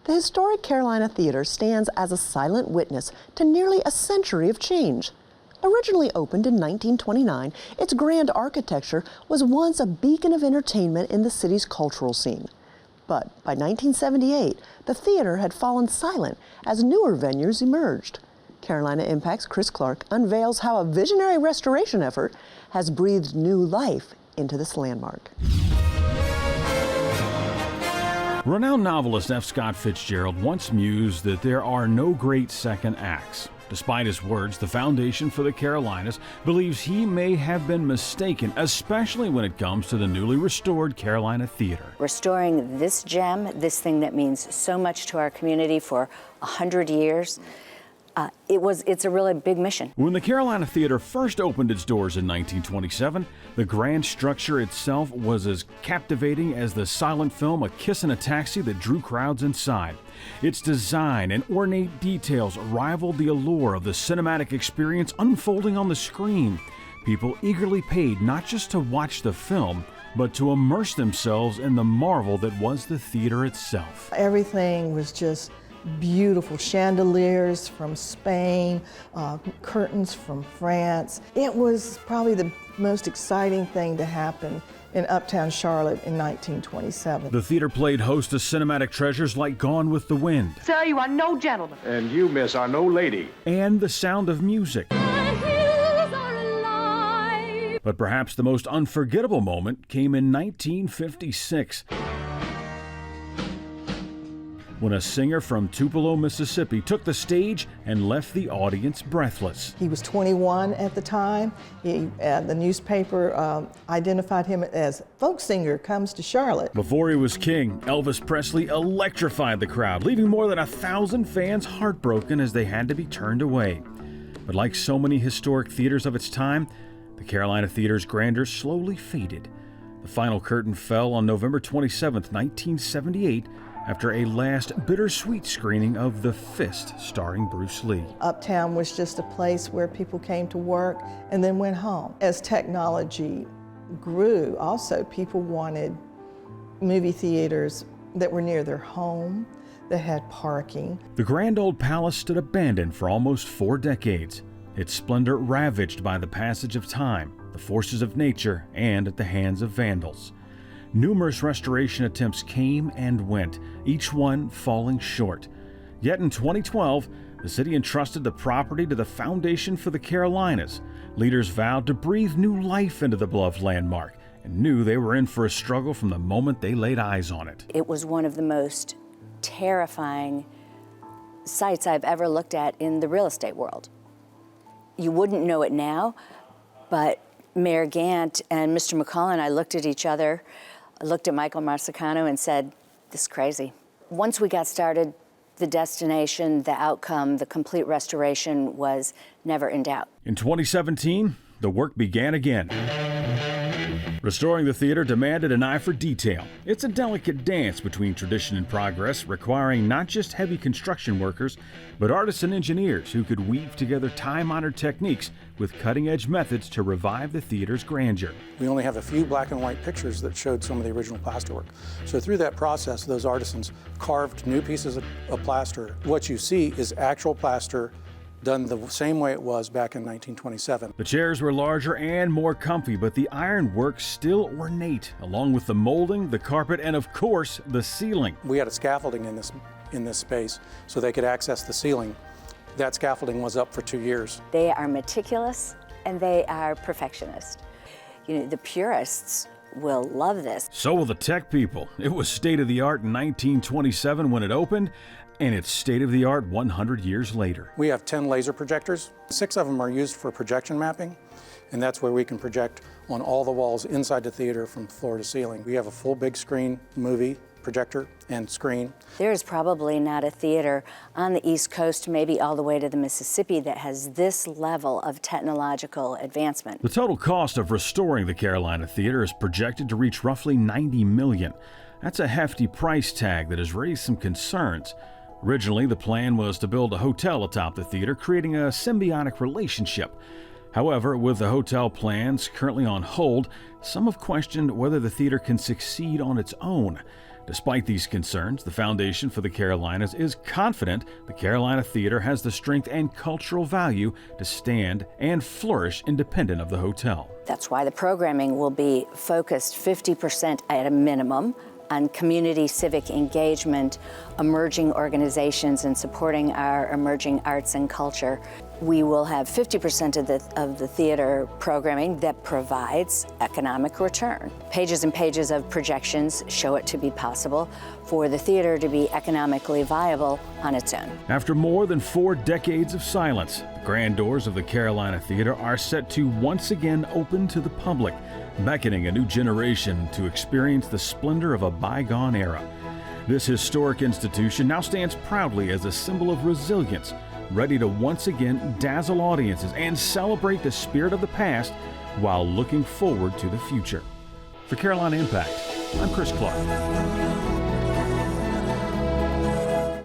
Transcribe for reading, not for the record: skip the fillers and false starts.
The historic Carolina Theater stands as a silent witness to nearly a century of change. Originally opened in 1929, its grand architecture was once a beacon of entertainment in the city's cultural scene. But by 1978, the theater had fallen silent as newer venues emerged. Carolina Impact's Chris Clark unveils how a visionary restoration effort has breathed new life into this landmark. Renowned novelist F. Scott Fitzgerald once mused that there are no great second acts. Despite his words, the Foundation for the Carolinas believes he may have been mistaken, especially when it comes to the newly restored Carolina Theater. Restoring this gem, this thing that means so much to our community for 100 years, it's a really big mission. When the Carolina Theater first opened its doors in 1927, the grand structure itself was as captivating as the silent film A Kiss in a Taxi that drew crowds inside. Its design and ornate details rivaled the allure of the cinematic experience unfolding on the screen. People eagerly paid not just to watch the film, but to immerse themselves in the marvel that was the theater itself. Everything was just beautiful. Chandeliers from Spain, curtains from France. It was probably the most exciting thing to happen in Uptown Charlotte in 1927. The theater played host to cinematic treasures like Gone with the Wind. Sir, you are no gentleman. And you, miss, are no lady. And The Sound of Music. But perhaps the most unforgettable moment came in 1956. When a singer from Tupelo, Mississippi took the stage and left the audience breathless. He was 21 at the time. The newspaper identified him as folk singer comes to Charlotte. Before he was king, Elvis Presley electrified the crowd, leaving more than 1,000 fans heartbroken as they had to be turned away. But like so many historic theaters of its time, the Carolina Theater's grandeur slowly faded. The final curtain fell on November 27, 1978, after a last bittersweet screening of The Fist starring Bruce Lee. Uptown was just a place where people came to work and then went home. As technology grew, also people wanted movie theaters that were near their home, that had parking. The Grand Old Palace stood abandoned for almost 4 decades, its splendor ravaged by the passage of time, the forces of nature, and at the hands of vandals. Numerous restoration attempts came and went, each one falling short. Yet in 2012, the city entrusted the property to the Foundation for the Carolinas. Leaders vowed to breathe new life into the beloved landmark and knew they were in for a struggle from the moment they laid eyes on it. It was one of the most terrifying sites I've ever looked at in the real estate world. You wouldn't know it now, but Mayor Gant and Mr. McCullough and I looked at each other. I looked at Michael Marsicano and said, this is crazy. Once we got started, the destination, the outcome, the complete restoration was never in doubt. In 2017, the work began again. Restoring the theater demanded an eye for detail. It's a delicate dance between tradition and progress, requiring not just heavy construction workers, but artists and engineers who could weave together time-honored techniques with cutting-edge methods to revive the theater's grandeur. We only have a few black and white pictures that showed some of the original plasterwork. So through that process, those artisans carved new pieces of plaster. What you see is actual plaster done the same way it was back in 1927. The chairs were larger and more comfy, but the ironwork still ornate, along with the molding, the carpet, and of course, the ceiling. We had a scaffolding in this space so they could access the ceiling. That scaffolding was up for 2 years. They are meticulous and they are perfectionists. You know, the purists will love this. So will the tech people. It was state-of-the-art in 1927 when it opened, and it's state-of-the-art 100 years later. We have 10 laser projectors. 6 of them are used for projection mapping, and that's where we can project on all the walls inside the theater from floor to ceiling. We have a full big screen movie projector and screen. There is probably not a theater on the East Coast, maybe all the way to the Mississippi, that has this level of technological advancement. The total cost of restoring the Carolina Theater is projected to reach roughly $90 million. That's a hefty price tag that has raised some concerns. Originally, the plan was to build a hotel atop the theater, creating a symbiotic relationship. However, with the hotel plans currently on hold, some have questioned whether the theater can succeed on its own. Despite these concerns, the Foundation for the Carolinas is confident the Carolina Theater has the strength and cultural value to stand and flourish independent of the hotel. That's why the programming will be focused 50% at a minimum on community civic engagement, emerging organizations, and supporting our emerging arts and culture. We will have 50% of the theater programming that provides economic return. Pages and pages of projections show it to be possible for the theater to be economically viable on its own. After more than 4 decades of silence, the grand doors of the Carolina Theater are set to once again open to the public, beckoning a new generation to experience the splendor of a bygone era. This historic institution now stands proudly as a symbol of resilience, ready to once again dazzle audiences and celebrate the spirit of the past while looking forward to the future. For Carolina Impact, I'm Chris Clark.